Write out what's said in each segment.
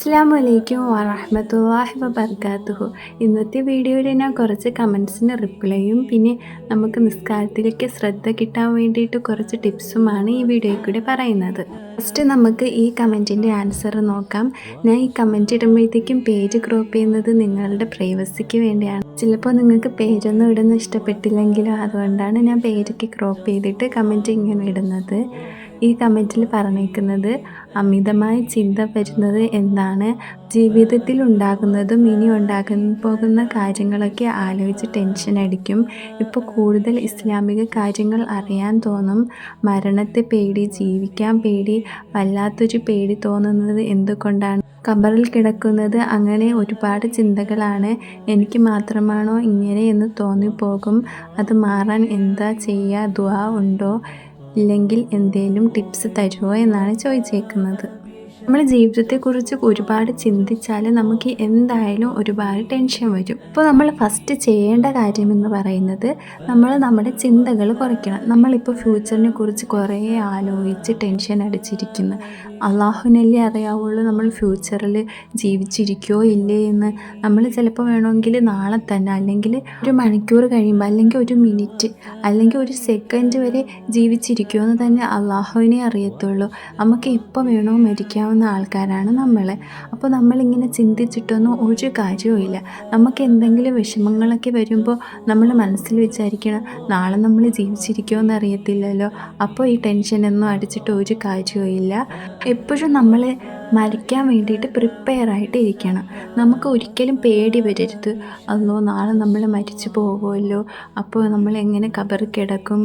അസ്സലാമു വറഹ്മത്തുള്ളാഹി വബറകാതുഹു. ഇന്നത്തെ വീഡിയോയിൽ ഞാൻ കുറച്ച് കമൻസിന് റിപ്ലൈയും പിന്നെ നമുക്ക് നിസ്കാരത്തിലേക്ക് ശ്രദ്ധ കിട്ടാൻ വേണ്ടിയിട്ട് കുറച്ച് ടിപ്സുമാണ് ഈ വീഡിയോയിൽ കൂടി പറയുന്നത്. ഫസ്റ്റ് നമുക്ക് ഈ കമൻറ്റിൻ്റെ ആൻസർ നോക്കാം. ഞാൻ ഈ കമൻറ്റ് ഇടുമ്പോഴത്തേക്കും പേജ് ക്രോപ്പ് ചെയ്യുന്നത് നിങ്ങളുടെ പ്രൈവസിക്ക് വേണ്ടിയാണ്. ചിലപ്പോൾ നിങ്ങൾക്ക് പേജൊന്നും ഇടുന്ന ഇഷ്ടപ്പെട്ടില്ലെങ്കിലോ, അതുകൊണ്ടാണ് ഞാൻ പേജൊക്കെ ക്രോപ്പ് ചെയ്തിട്ട് കമൻറ്റ് ഇങ്ങനെ ഇടുന്നത്. ഈ കമൻറ്റിൽ പറഞ്ഞേക്കുന്നത് അമിതമായ ചിന്ത വരുന്നത് എന്താണ്, ജീവിതത്തിൽ ഉണ്ടാകുന്നതും ഇനി ഉണ്ടാകാൻ പോകുന്ന കാര്യങ്ങളൊക്കെ ആലോചിച്ച് ടെൻഷൻ അടിക്കും. ഇപ്പോൾ കൂടുതൽ ഇസ്ലാമിക കാര്യങ്ങൾ അറിയാൻ തോന്നും. മരണത്തെ പേടി, ജീവിക്കാൻ പേടി, വല്ലാത്തൊരു പേടി തോന്നുന്നത് എന്തുകൊണ്ടാണ്? ഖബറിൽ കിടക്കുന്നത്, അങ്ങനെ ഒരുപാട് ചിന്തകളാണ്. എനിക്ക് മാത്രമാണോ ഇങ്ങനെ എന്ന് തോന്നിപ്പോകും. അത് മാറാൻ എന്താ ചെയ്യുക? ദുആ ഉണ്ടോ? ഇല്ലെങ്കിൽ എന്തേലും ടിപ്സ് തരുമോ എന്നാണ് ചോദിച്ചേക്കുന്നത്. നമ്മൾ ജീവിതത്തെക്കുറിച്ച് ഒരുപാട് ചിന്തിച്ചാൽ നമുക്ക് എന്തായാലും ഒരുപാട് ടെൻഷൻ വരും. ഇപ്പോൾ നമ്മൾ ഫസ്റ്റ് ചെയ്യേണ്ട കാര്യമെന്ന് പറയുന്നത് നമ്മുടെ ചിന്തകൾ കുറയ്ക്കണം. നമ്മളിപ്പോൾ ഫ്യൂച്ചറിനെ കുറിച്ച് കുറേ ആലോചിച്ച് ടെൻഷൻ അടിച്ചിരിക്കുന്നു. അള്ളാഹുവിനല്ലേ അറിയാവുള്ളൂ നമ്മൾ ഫ്യൂച്ചറിൽ ജീവിച്ചിരിക്കുകയോ ഇല്ലേ എന്ന്. നമ്മൾ ചിലപ്പോൾ വേണമെങ്കിൽ നാളെ തന്നെ, അല്ലെങ്കിൽ ഒരു മണിക്കൂർ കഴിയുമ്പോൾ, അല്ലെങ്കിൽ ഒരു മിനിറ്റ്, അല്ലെങ്കിൽ ഒരു സെക്കൻഡ് വരെ ജീവിച്ചിരിക്കുമോ എന്ന് തന്നെ അള്ളാഹുവിനെ അറിയത്തുള്ളൂ. നമുക്ക് എപ്പോൾ വേണോ മരിക്കാവുന്ന ആൾക്കാരാണ് നമ്മൾ. അപ്പോൾ നമ്മളിങ്ങനെ ചിന്തിച്ചിട്ടൊന്നും ഒരു കാര്യവും ഇല്ല. നമുക്ക് എന്തെങ്കിലും വിഷമങ്ങളൊക്കെ വരുമ്പോൾ നമ്മൾ മനസ്സിൽ വിചാരിക്കണം, നാളെ നമ്മൾ ജീവിച്ചിരിക്കുമോ അറിയത്തില്ലല്ലോ. അപ്പോൾ ഈ ടെൻഷനൊന്നും അടിച്ചിട്ട് ഒരു കാര്യവും ഇല്ല. എപ്പോഴും നമ്മൾ മരിക്കാൻ വേണ്ടിയിട്ട് പ്രിപ്പയർ ആയിട്ട് ഇരിക്കണം. നമുക്ക് ഒരിക്കലും പേടി വരരുത്. അല്ലോ നാളെ നമ്മൾ മരിച്ചു പോകുമല്ലോ, അപ്പോൾ നമ്മൾ എങ്ങനെ ഖബറിൽ കിടക്കും,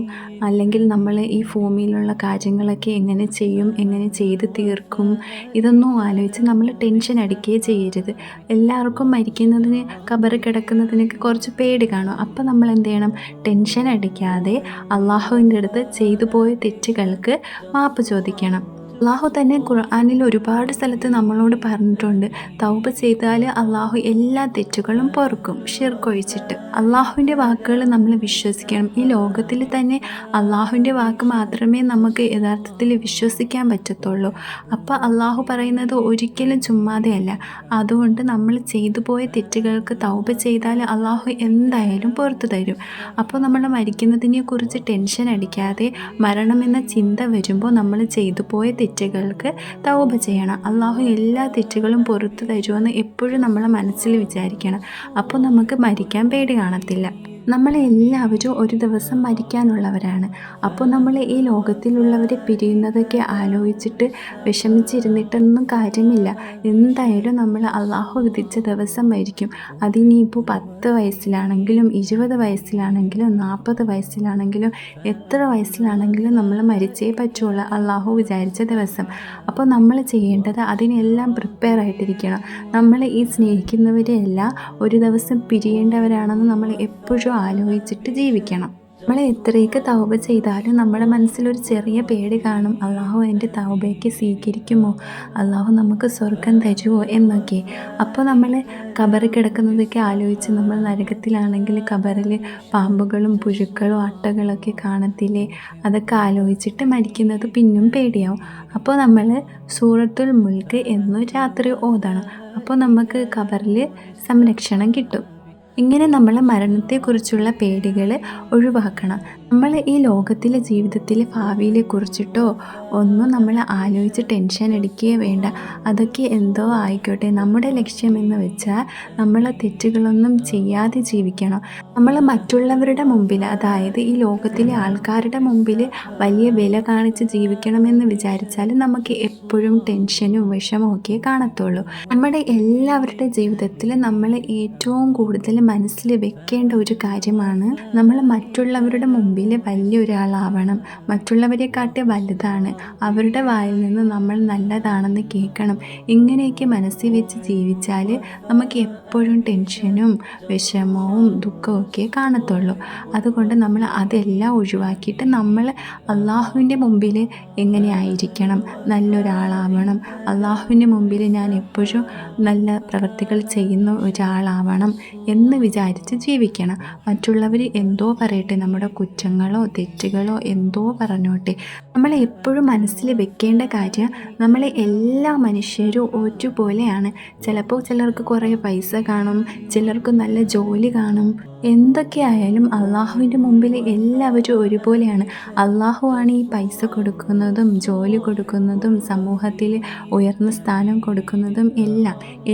അല്ലെങ്കിൽ നമ്മൾ ഈ ഭൂമിയിലുള്ള കാര്യങ്ങളൊക്കെ എങ്ങനെ ചെയ്യും, എങ്ങനെ ചെയ്ത് തീർക്കും, ഇതൊന്നും ആലോചിച്ച് നമ്മൾ ടെൻഷൻ അടിക്കുകയേ ചെയ്യരുത്. എല്ലാവർക്കും മരിക്കുന്നതിന്, ഖബറിൽ കിടക്കുന്നതിനൊക്കെ കുറച്ച് പേടി കാണും. അപ്പോൾ നമ്മൾ എന്ത് ചെയ്യണം? ടെൻഷൻ അടിക്കാതെ അള്ളാഹുവിൻ്റെ അടുത്ത് ചെയ്തു പോയ തെറ്റുകൾക്ക് മാപ്പ് ചോദിക്കണം. അള്ളാഹു തന്നെ ഖുർആനിൽ ഒരുപാട് സ്ഥലത്ത് നമ്മളോട് പറഞ്ഞിട്ടുണ്ട്, തൗബ ചെയ്താൽ അള്ളാഹു എല്ലാ തെറ്റുകളും പൊറുക്കും, ഷിർക്കൊഴിച്ചിട്ട്. അള്ളാഹുവിൻ്റെ വാക്കുകൾ നമ്മൾ വിശ്വസിക്കണം. ഈ ലോകത്തിൽ തന്നെ അള്ളാഹുവിൻ്റെ വാക്ക് മാത്രമേ നമുക്ക് യഥാർത്ഥത്തിൽ വിശ്വസിക്കാൻ പറ്റത്തുള്ളൂ. അപ്പോൾ അള്ളാഹു പറയുന്നത് ഒരിക്കലും ചുമ്മാതെയല്ല. അതുകൊണ്ട് നമ്മൾ ചെയ്തു പോയ തെറ്റുകൾക്ക് തൗബ ചെയ്താൽ അള്ളാഹു എന്തായാലും പുറത്തു തരും. അപ്പോൾ നമ്മൾ മരിക്കുന്നതിനെ കുറിച്ച് ടെൻഷൻ അടിക്കാതെ മരണമെന്ന ചിന്ത വരുമ്പോൾ നമ്മൾ ചെയ്തു പോയ തെറ്റുകൾക്ക് തൗബ ചെയ്യണം. അള്ളാഹു എല്ലാ തെറ്റുകളും പുറത്തു തരുമെന്ന് എപ്പോഴും നമ്മളെ മനസ്സിൽ വിചാരിക്കണം. അപ്പോൾ നമുക്ക് മരിക്കാൻ പേടി കാണത്തില്ല. നമ്മളെല്ലാവരും ഒരു ദിവസം മരിക്കാനുള്ളവരാണ്. അപ്പോൾ നമ്മൾ ഈ ലോകത്തിലുള്ളവരെ പിരിയുന്നതൊക്കെ ആലോചിച്ചിട്ട് വിഷമിച്ചിരുന്നിട്ടൊന്നും കാര്യമില്ല. എന്തായാലും നമ്മൾ അള്ളാഹു വിധിച്ച ദിവസം മരിക്കും. അതിനിപ്പോൾ 10 വയസ്സിലാണെങ്കിലും 20 വയസ്സിലാണെങ്കിലും 40 വയസ്സിലാണെങ്കിലും എത്ര വയസ്സിലാണെങ്കിലും നമ്മൾ മരിച്ചേ പറ്റുള്ളൂ അള്ളാഹു വിചാരിച്ച ദിവസം. അപ്പോൾ നമ്മൾ ചെയ്യേണ്ടത് അതിനെല്ലാം പ്രിപ്പയർ ആയിട്ടിരിക്കണം. നമ്മൾ ഈ സ്നേഹിക്കുന്നവരെയെല്ലാം ഒരു ദിവസം പിരിയേണ്ടവരാണെന്ന് നമ്മൾ എപ്പോഴും ആലോചിച്ചിട്ട് ജീവിക്കണം. നമ്മൾ എത്രയൊക്കെ തൗബ ചെയ്താലും നമ്മുടെ മനസ്സിലൊരു ചെറിയ പേടി കാണും. അള്ളാഹു എൻ്റെ തൗബയ്ക്ക് സ്വീകരിക്കുമോ, അള്ളാഹു നമുക്ക് സ്വർഗം തരുമോ എന്നൊക്കെ. അപ്പോൾ നമ്മൾ ഖബറിൽ കിടക്കുന്നതൊക്കെ ആലോചിച്ച്, നമ്മൾ നരകത്തിലാണെങ്കിൽ ഖബറിൽ പാമ്പുകളും പുഴുക്കളും അട്ടകളൊക്കെ കാണത്തില്ലേ, അതൊക്കെ ആലോചിച്ചിട്ട് മരിക്കുന്നത് പിന്നും പേടിയാവും. അപ്പോൾ നമ്മൾ സൂറത്തുൽ മുൽക്ക് എന്നും രാത്രി ഓതണം. അപ്പോൾ നമുക്ക് ഖബറിൽ സംരക്ഷണം കിട്ടും. ഇങ്ങനെ നമ്മൾ മരണത്തെക്കുറിച്ചുള്ള പേടികൾ ഒഴിവാക്കണം. നമ്മൾ ഈ ലോകത്തിലെ ജീവിതത്തിലെ ഭാവിയെ കുറിച്ചിട്ടോ ഒന്നും നമ്മൾ ആലോചിച്ച് ടെൻഷൻ അടിക്കുകയേ വേണ്ട. അതൊക്കെ എന്തോ ആയിക്കോട്ടെ. നമ്മുടെ ലക്ഷ്യമെന്ന് വെച്ചാൽ നമ്മൾ തെറ്റുകളൊന്നും ചെയ്യാതെ ജീവിക്കണം. നമ്മൾ മറ്റുള്ളവരുടെ മുമ്പിൽ, അതായത് ഈ ലോകത്തിലെ ആൾക്കാരുടെ മുമ്പിൽ വലിയ വില കാണിച്ച് ജീവിക്കണമെന്ന് വിചാരിച്ചാൽ നമുക്ക് എപ്പോഴും ടെൻഷനും വിഷമവും ഒക്കെ കാണത്തുള്ളൂ. നമ്മുടെ എല്ലാവരുടെ ജീവിതത്തിൽ നമ്മൾ ഏറ്റവും കൂടുതൽ മനസ്സിൽ വെക്കേണ്ട ഒരു കാര്യമാണ്, നമ്മൾ മറ്റുള്ളവരുടെ മുമ്പിൽ വലിയൊരാളാവണം. മറ്റുള്ളവരെക്കാട്ടി വലുതാണ്, അവരുടെ വായിൽ നിന്ന് നമ്മൾ നല്ലതാണെന്ന് കേൾക്കണം. ഇങ്ങനെയൊക്കെ മനസ്സിൽ വെച്ച് ജീവിച്ചാൽ നമുക്ക് എപ്പോഴും ടെൻഷനും വിഷമവും ദുഃഖവും ഒക്കെ കാണത്തുള്ളൂ. അതുകൊണ്ട് നമ്മൾ അതെല്ലാം ഒഴിവാക്കിയിട്ട് നമ്മൾ അള്ളാഹുവിൻ്റെ മുമ്പിൽ എങ്ങനെയായിരിക്കണം, നല്ലൊരാളാവണം. അള്ളാഹുവിൻ്റെ മുമ്പിൽ ഞാൻ എപ്പോഴും നല്ല പ്രവൃത്തികൾ ചെയ്യുന്ന ഒരാളാവണം എന്ന് വിചാരിച്ച് ജീവിക്കണം. മറ്റുള്ളവർ എന്തോ പറയട്ടെ, നമ്മുടെ കുറ്റങ്ങൾ ദോഷങ്ങളോ തെറ്റുകളോ എന്തോ പറഞ്ഞോട്ടെ, നമ്മൾ എപ്പോഴും മനസ്സിൽ വെക്കേണ്ട കാര്യം നമ്മളെ എല്ലാ മനുഷ്യരും ഒരുപോലെയാണ്. ചിലപ്പോൾ ചിലർക്ക് കുറേ പൈസ കാണും, ചിലർക്ക് നല്ല ജോലി കാണും. എന്തൊക്കെയായാലും അള്ളാഹുവിൻ്റെ മുമ്പിൽ എല്ലാവരും ഒരുപോലെയാണ്. അള്ളാഹുവാണ് ഈ പൈസ കൊടുക്കുന്നതും ജോലി കൊടുക്കുന്നതും സമൂഹത്തിൽ ഉയർന്ന സ്ഥാനം കൊടുക്കുന്നതും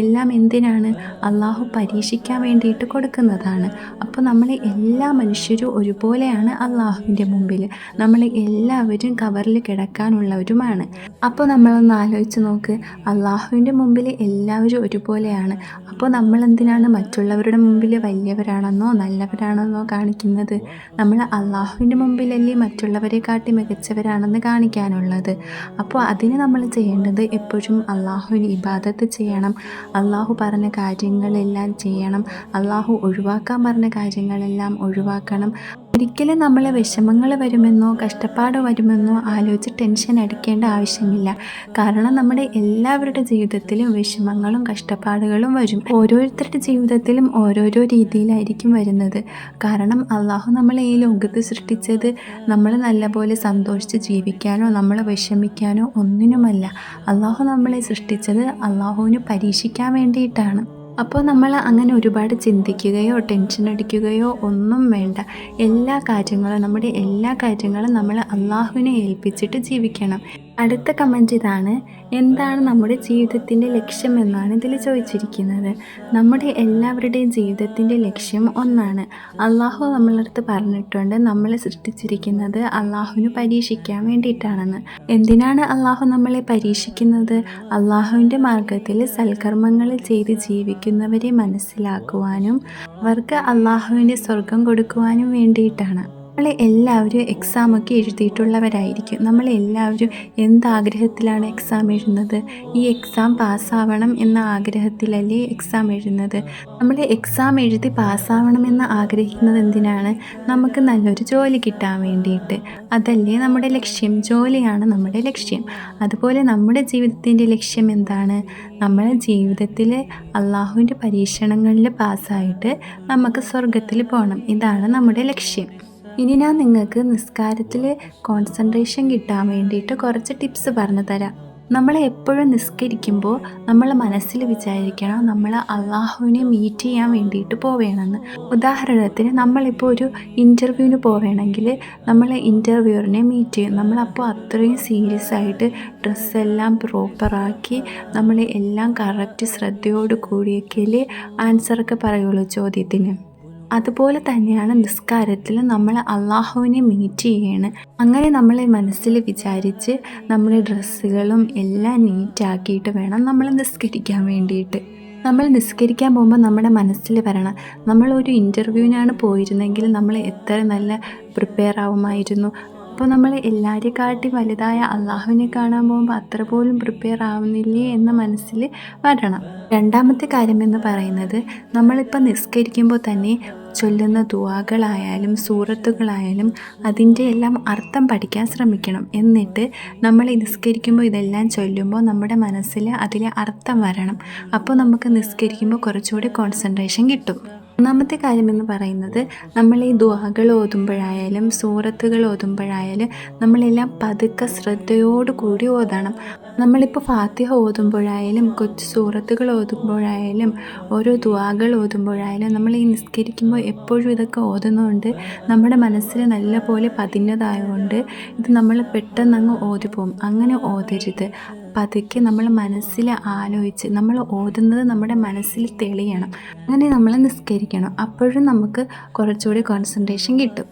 എല്ലാം എന്തിനാണ്? അള്ളാഹു പരീക്ഷിക്കാൻ വേണ്ടിയിട്ട് കൊടുക്കുന്നതാണ്. അപ്പോൾ നമ്മൾ എല്ലാ മനുഷ്യരും ഒരുപോലെയാണ് അള്ളാഹുവിൻ്റെ മുമ്പിൽ. നമ്മൾ എല്ലാവരും കവറിൽ കിടക്കാനുള്ളവരുമാണ്. അപ്പോൾ നമ്മളൊന്ന് ആലോചിച്ച് നോക്ക്, അള്ളാഹുവിൻ്റെ മുമ്പിൽ എല്ലാവരും ഒരുപോലെയാണ്. അപ്പോൾ നമ്മളെന്തിനാണ് മറ്റുള്ളവരുടെ മുമ്പിൽ വലിയവരാണെന്നോ നല്ലവരാണെന്നോ കാണിക്കുന്നത്? നമ്മൾ അള്ളാഹുവിൻ്റെ മുമ്പിലല്ലേ മറ്റുള്ളവരെ കാട്ടി മികച്ചവരാണെന്ന് കാണിക്കാനുള്ളത്. അപ്പോൾ അതിന് നമ്മൾ ചെയ്യേണ്ടത് എപ്പോഴും അള്ളാഹുവിന് ഇബാദത്ത് ചെയ്യണം, അള്ളാഹു പറഞ്ഞ കാര്യങ്ങളെല്ലാം ചെയ്യണം, അള്ളാഹു ഒഴിവാക്കാൻ പറഞ്ഞ കാര്യങ്ങളെല്ലാം ഒഴിവാക്കണം. ഒരിക്കലും നമ്മൾ വിഷമങ്ങൾ വരുമെന്നോ കഷ്ടപ്പാട് വരുമെന്നോ ആലോചിച്ച് ടെൻഷൻ അടിക്കേണ്ട ആവശ്യമില്ല. കാരണം നമ്മുടെ എല്ലാവരുടെ ജീവിതത്തിലും വിഷമങ്ങളും കഷ്ടപ്പാടുകളും വരും. ഓരോരുത്തരുടെ ജീവിതത്തിലും ഓരോരോ രീതിയിലായിരിക്കും വരുന്നത്. കാരണം അള്ളാഹു നമ്മളെ ഈ ലോകത്ത് സൃഷ്ടിച്ചത് നമ്മൾ നല്ലപോലെ സന്തോഷിച്ച് ജീവിക്കാനോ നമ്മൾ വിഷമിക്കാനോ ഒന്നിനുമല്ല. അള്ളാഹു നമ്മളെ സൃഷ്ടിച്ചത് അള്ളാഹുവിന് പരീക്ഷിക്കാൻ വേണ്ടിയിട്ടാണ്. അപ്പോൾ നമ്മൾ അങ്ങനെ ഒരുപാട് ചിന്തിക്കുകയോ ടെൻഷൻ അടിക്കുകയോ ഒന്നും വേണ്ട. നമ്മുടെ എല്ലാ കാര്യങ്ങളും നമ്മൾ അള്ളാഹുവിനെ ഏൽപ്പിച്ചിട്ട് ജീവിക്കണം. അടുത്ത കമൻറ്റ് ഇതാണ്: എന്താണ് നമ്മുടെ ജീവിതത്തിൻ്റെ ലക്ഷ്യം എന്നാണ് ഇതിൽ ചോദിച്ചിരിക്കുന്നത്. നമ്മുടെ എല്ലാവരുടെയും ജീവിതത്തിൻ്റെ ലക്ഷ്യം ഒന്നാണ്. അള്ളാഹു നമ്മളടുത്ത് പറഞ്ഞിട്ടുണ്ട്, നമ്മളെ സൃഷ്ടിച്ചിരിക്കുന്നത് അള്ളാഹുവിന് പരീക്ഷിക്കാൻ വേണ്ടിയിട്ടാണെന്ന്. എന്തിനാണ് അള്ളാഹു നമ്മളെ പരീക്ഷിക്കുന്നത്? അള്ളാഹുവിൻ്റെ മാർഗത്തിൽ സൽക്കർമ്മങ്ങൾ ചെയ്ത് ജീവിക്കുന്നവരെ മനസ്സിലാക്കുവാനും അവർക്ക് അള്ളാഹുവിൻ്റെ സ്വർഗം കൊടുക്കുവാനും വേണ്ടിയിട്ടാണ്. നമ്മളെല്ലാവരും എക്സാമൊക്കെ എഴുതിയിട്ടുള്ളവരായിരിക്കും. നമ്മളെല്ലാവരും എന്താഗ്രഹത്തിലാണ് എക്സാം എഴുതുന്നത്? ഈ എക്സാം പാസ്സാവണം എന്ന ആഗ്രഹത്തിലല്ലേ എക്സാം എഴുതുന്നത്? നമ്മൾ എക്സാം എഴുതി പാസ്സാവണമെന്ന് ആഗ്രഹിക്കുന്നത് എന്തിനാണ്? നമുക്ക് നല്ലൊരു ജോലി കിട്ടാൻ വേണ്ടിയിട്ട്. അതല്ലേ നമ്മുടെ ലക്ഷ്യം? ജോലിയാണ് നമ്മുടെ ലക്ഷ്യം. അതുപോലെ നമ്മുടെ ജീവിതത്തിൻ്റെ ലക്ഷ്യം എന്താണ്? നമ്മുടെ ജീവിതത്തിൽ അള്ളാഹുവിൻ്റെ പരീക്ഷണങ്ങളിൽ പാസ്സായിട്ട് നമുക്ക് സ്വർഗത്തിൽ പോകണം. ഇതാണ് നമ്മുടെ ലക്ഷ്യം. ഇനി ഞാൻ നിങ്ങൾക്ക് നിസ്കാരത്തിൽ കോൺസെൻട്രേഷൻ കിട്ടാൻ വേണ്ടിയിട്ട് കുറച്ച് ടിപ്സ് പറഞ്ഞു തരാം. നമ്മൾ എപ്പോഴും നിസ്കരിക്കുമ്പോൾ നമ്മൾ മനസ്സിൽ വിചാരിക്കണം നമ്മൾ അള്ളാഹുവിനെ മീറ്റ് ചെയ്യാൻ വേണ്ടിയിട്ട് പോവുകയാണെന്ന്. ഉദാഹരണത്തിന് നമ്മളിപ്പോൾ ഒരു ഇൻ്റർവ്യൂവിന് പോവുകയാണെങ്കിൽ നമ്മൾ ഇൻ്റർവ്യൂവറിനെ മീറ്റ് ചെയ്യും. നമ്മളപ്പോൾ അത്രയും സീരിയസ് ആയിട്ട് ഡ്രസ്സെല്ലാം പ്രോപ്പറാക്കി നമ്മൾ എല്ലാം കറക്റ്റ് ശ്രദ്ധയോട് കൂടിയൊക്കെയല്ലേ ആൻസറൊക്കെ പറയുള്ളൂ ചോദ്യത്തിന്. അതുപോലെ തന്നെയാണ് നിസ്കാരത്തിൽ നമ്മൾ അള്ളാഹുവിനെ മീറ്റ് ചെയ്യാണ്. അങ്ങനെ നമ്മളെ മനസ്സിൽ വിചാരിച്ച് നമ്മുടെ ഡ്രസ്സുകളും എല്ലാം നീറ്റാക്കിയിട്ട് വേണം നമ്മൾ നിസ്കരിക്കാൻ വേണ്ടിയിട്ട്. നമ്മൾ നിസ്കരിക്കാൻ പോകുമ്പോൾ നമ്മുടെ മനസ്സിൽ വരണം, നമ്മളൊരു ഇൻ്റർവ്യൂവിനാണ് പോയിരുന്നെങ്കിൽ നമ്മൾ എത്ര നല്ല പ്രിപ്പയർ ആവുമായിരുന്നു. അപ്പോൾ നമ്മൾ എല്ലാവരെക്കാട്ടി വലുതായ അള്ളാഹുവിനെ കാണാൻ പോകുമ്പോൾ അത്ര പോലും പ്രിപ്പയർ ആവുന്നില്ലേ എന്ന മനസ്സിൽ വരണം. രണ്ടാമത്തെ കാര്യമെന്ന് പറയുന്നത്, നമ്മളിപ്പോൾ നിസ്കരിക്കുമ്പോൾ തന്നെ ചൊല്ലുന്ന ദുആകളായാലും സൂറത്തുകളായാലും അതിൻ്റെ എല്ലാം അർത്ഥം പഠിക്കാൻ ശ്രമിക്കണം. എന്നിട്ട് നമ്മൾ നിസ്കരിക്കുമ്പോൾ ഇതെല്ലാം ചൊല്ലുമ്പോൾ നമ്മുടെ മനസ്സിൽ അതിലെ അർത്ഥം വരണം. അപ്പോൾ നമുക്ക് നിസ്കരിക്കുമ്പോൾ കുറച്ചുകൂടി കോൺസെൻട്രേഷൻ കിട്ടും. ഒന്നാമത്തെ കാര്യമെന്ന് പറയുന്നത്, നമ്മൾ ഈ ദുആകൾ ഓതുമ്പോഴായാലും സൂറത്തുകൾ ഓതുമ്പോഴായാലും നമ്മളെല്ലാം പതുക്കെ ശ്രദ്ധയോടുകൂടി ഓതണം. നമ്മളിപ്പോൾ ഫാത്തിഹ ഓതുമ്പോഴായാലും കൊച്ചു സൂറത്തുകൾ ഓതുമ്പോഴായാലും ഓരോ ദുആകൾ ഓതുമ്പോഴായാലും നമ്മൾ ഈ നിസ്കരിക്കുമ്പോൾ എപ്പോഴും ഇതൊക്കെ ഓതുന്നതുകൊണ്ട് നമ്മുടെ മനസ്സിൽ നല്ലപോലെ പതിഞ്ഞതായതുകൊണ്ട് ഇത് നമ്മൾ പെട്ടെന്ന് അങ്ങ് ഓതിപ്പോവും. അങ്ങനെ ഓതരുത്. പതുക്കെ നമ്മൾ മനസ്സിൽ ആലോചിച്ച് നമ്മൾ ഓതുന്നത് നമ്മുടെ മനസ്സിൽ തെളിയണം. അങ്ങനെ നമ്മൾ നിസ്കരിക്കണം. അപ്പോഴും നമുക്ക് കുറച്ചുകൂടി കോൺസെൻട്രേഷൻ കിട്ടും.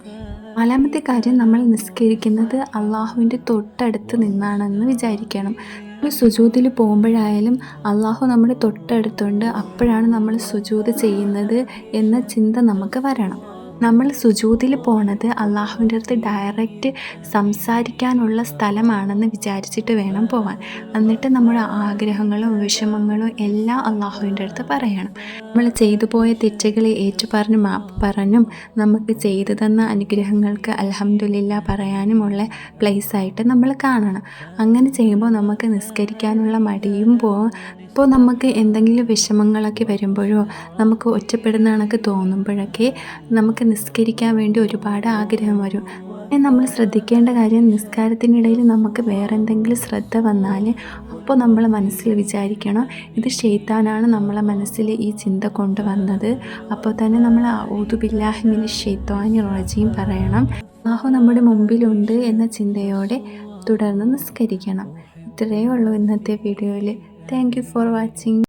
നാലാമത്തെ കാര്യം, നമ്മൾ നിസ്കരിക്കുന്നത് അള്ളാഹുവിൻ്റെ തൊട്ടടുത്ത് നിന്നാണെന്ന് വിചാരിക്കണം. നമ്മൾ സുജൂദിൽ പോകുമ്പോഴായാലും അള്ളാഹു നമ്മുടെ തൊട്ടടുത്തുണ്ട്, അപ്പോഴാണ് നമ്മൾ സുജൂദ് ചെയ്യുന്നത് എന്ന ചിന്ത നമുക്ക് വരണം. നമ്മൾ സുജൂദിൽ പോണത് അള്ളാഹുവിൻ്റെ അടുത്ത് ഡയറക്റ്റ് സംസാരിക്കാനുള്ള സ്ഥലമാണെന്ന് വിചാരിച്ചിട്ട് വേണം പോവാൻ. എന്നിട്ട് നമ്മുടെ ആഗ്രഹങ്ങളും വിഷമങ്ങളും എല്ലാം അള്ളാഹുവിൻ്റെ അടുത്ത് പറയണം. നമ്മൾ ചെയ്തു പോയ തെറ്റുകളെ ഏറ്റുപറഞ്ഞും മാപ്പ് പറഞ്ഞും നമുക്ക് ചെയ്തു തന്ന അനുഗ്രഹങ്ങൾക്ക് അൽഹംദുലില്ലാ പറയാനുമുള്ള പ്ലേസായിട്ട് നമ്മൾ കാണണം. അങ്ങനെ ചെയ്യുമ്പോൾ നമുക്ക് നിസ്കരിക്കാനുള്ള മടിയും പോവും, അപ്പോൾ നമുക്ക് എന്തെങ്കിലും വിഷമങ്ങളൊക്കെ വരുമ്പോഴോ നമുക്ക് ഒറ്റപ്പെടുന്ന കണക്ക് തോന്നുമ്പോഴൊക്കെ നമുക്ക് നിസ്കരിക്കാൻ വേണ്ടി ഒരുപാട് ആഗ്രഹം വരും. നമ്മൾ ശ്രദ്ധിക്കേണ്ട കാര്യം, നിസ്കാരത്തിനിടയിൽ നമുക്ക് വേറെ എന്തെങ്കിലും ശ്രദ്ധ വന്നാൽ അപ്പോൾ നമ്മൾ മനസ്സിൽ വിചാരിക്കണം ഇത് ശൈത്താനാണ് നമ്മളെ മനസ്സിൽ ഈ ചിന്ത കൊണ്ടുവന്നത്. അപ്പോൾ തന്നെ നമ്മൾ ഔദു ബില്ലാഹി മിനശ് ശൈത്വാനിർ റജീം പറയണം. അല്ലാഹു നമ്മുടെ മുമ്പിലുണ്ട് എന്ന ചിന്തയോടെ തുടർന്ന് നിസ്കരിക്കണം. ഇത്രയേ ഉള്ളൂ ഇന്നത്തെ വീഡിയോയിൽ. Thank you for watching.